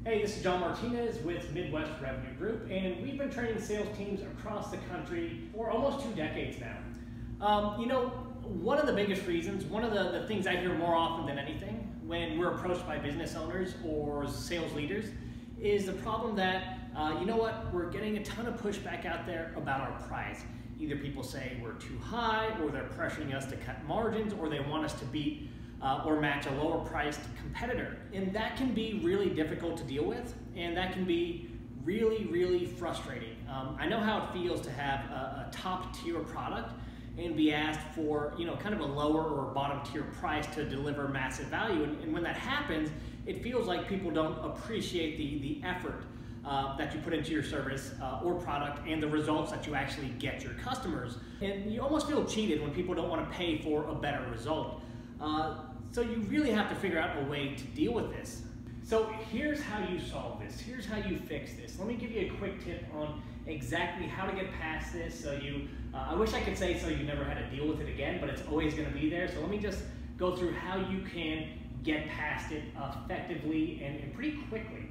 Hey, this is John Martinez with Midwest Revenue Group, and we've been training sales teams across the country for almost 2 decades now. One of the biggest reasons, one of the things I hear more often than anything when we're approached by business owners or sales leaders is the problem that, we're getting a ton of pushback out there about our price. Either people say we're too high, or they're pressuring us to cut margins, or they want us to beat or match a lower priced competitor. And that can be really difficult to deal with, and that can be really, really frustrating. I know how it feels to have a top tier product and be asked for kind of a lower or bottom tier price to deliver massive value. And when that happens, it feels like people don't appreciate the effort that you put into your service or product and the results that you actually get your customers. And you almost feel cheated when people don't want to pay for a better result. So you really have to figure out a way to deal with this. So here's how you solve this. Here's how you fix this. Let me give you a quick tip on exactly how to get past this. So I wish I could say so you never had to deal with it again, but it's always going to be there. So let me just go through how you can get past it effectively and pretty quickly.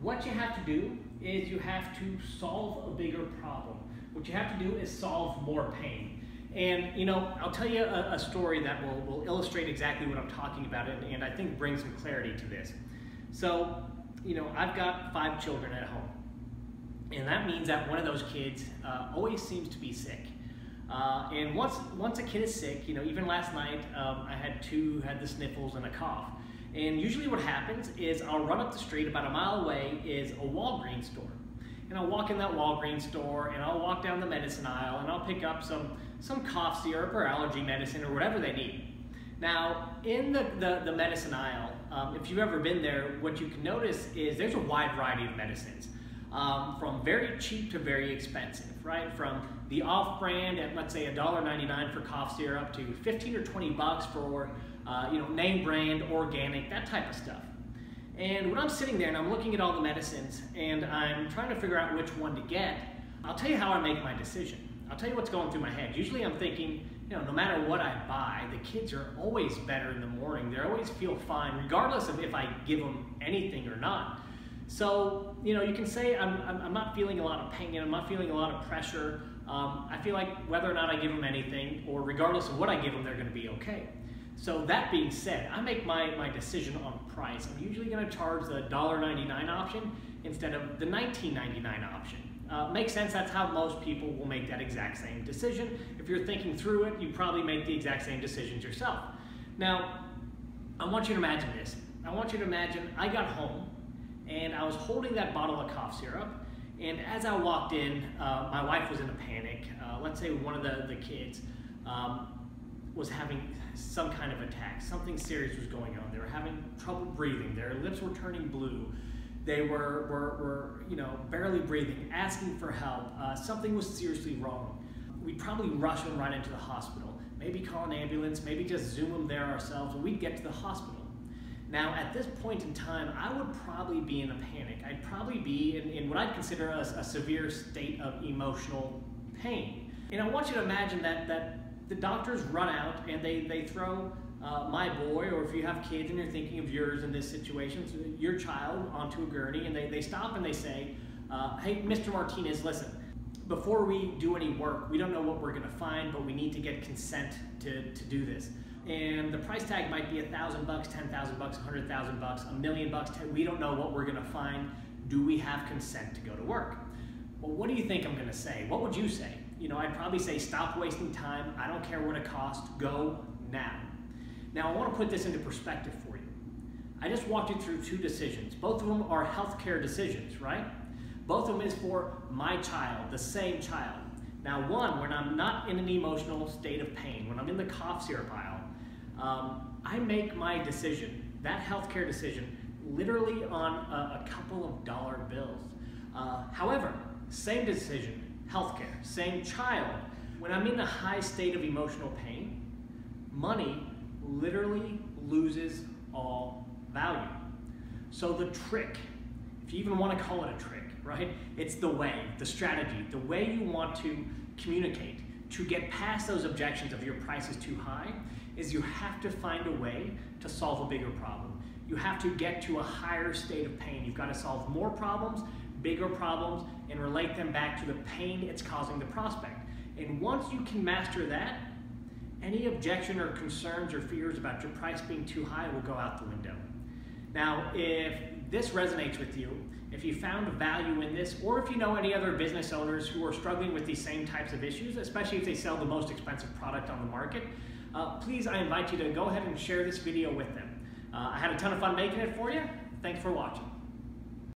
What you have to do is you have to solve a bigger problem. What you have to do is solve more pain. And I'll tell you a story that will illustrate exactly what I'm talking about, and I think bring some clarity to this. So, I've got 5 children at home, and that means that one of those kids always seems to be sick. And once a kid is sick, even last night I had 2 had the sniffles and a cough. And usually what happens is I'll run up the street, about a mile away is a Walgreens store. And I'll walk in that Walgreens store, and I'll walk down the medicine aisle, and I'll pick up some cough syrup or allergy medicine or whatever they need. Now, in the medicine aisle, if you've ever been there, what you can notice is there's a wide variety of medicines, from very cheap to very expensive, right? From the off-brand at, let's say, $1.99 for cough syrup to 15 or 20 bucks for, name brand, organic, that type of stuff. And when I'm sitting there and I'm looking at all the medicines and I'm trying to figure out which one to get, I'll tell you how I make my decision. I'll tell you what's going through my head. Usually I'm thinking, no matter what I buy, the kids are always better in the morning. They always feel fine, regardless of if I give them anything or not. So, you can say I'm not feeling a lot of pain, I'm not feeling a lot of pressure. I feel like whether or not I give them anything, or regardless of what I give them, they're going to be okay. So that being said, I make my decision on price. I'm usually going to charge the $1.99 option instead of the $19.99 option. Makes sense, that's how most people will make that exact same decision. If you're thinking through it, you probably make the exact same decisions yourself. Now, I want you to imagine this. I want you to imagine I got home and I was holding that bottle of cough syrup, and as I walked in, my wife was in a panic. Let's say one of the kids was having some kind of attack. Something serious was going on. They were having trouble breathing. Their lips were turning blue. They were barely breathing, asking for help. Something was seriously wrong. We'd probably rush them right into the hospital. Maybe call an ambulance, maybe just Zoom them there ourselves, and we'd get to the hospital. Now, at this point in time, I would probably be in a panic. I'd probably be in what I'd consider a severe state of emotional pain. And I want you to imagine that the doctors run out and they throw my boy, or if you have kids and you're thinking of yours in this situation, so your child onto a gurney, and they stop and they say, hey, Mr. Martinez, listen, before we do any work, we don't know what we're going to find, but we need to get consent to do this. And the price tag might be $1,000, $10,000, $100,000, $1 million. We don't know what we're going to find. Do we have consent to go to work? Well, what do you think I'm going to say? What would you say? I'd probably say, stop wasting time. I don't care what it costs. Go now. Now, I want to put this into perspective for you. I just walked you through 2 decisions. Both of them are healthcare decisions, right? Both of them is for my child, the same child. Now, one, when I'm not in an emotional state of pain, when I'm in the cough syrup aisle, I make my decision, that healthcare decision, literally on a couple of dollar bills. However, same decision, healthcare, same child. When I'm in a high state of emotional pain, money literally loses all value. So the trick, if you even want to call it a trick, right? It's the way, the strategy, the way you want to communicate to get past those objections of your price is too high, is you have to find a way to solve a bigger problem. you have to get to a higher state of pain. You've got to solve more problems, bigger problems, and relate them back to the pain it's causing the prospect. And once you can master that, any objection or concerns or fears about your price being too high will go out the window. Now, if this resonates with you, if you found value in this, or if you know any other business owners who are struggling with these same types of issues, especially if they sell the most expensive product on the market, please, I invite you to go ahead and share this video with them. I had a ton of fun making it for you. Thanks for watching.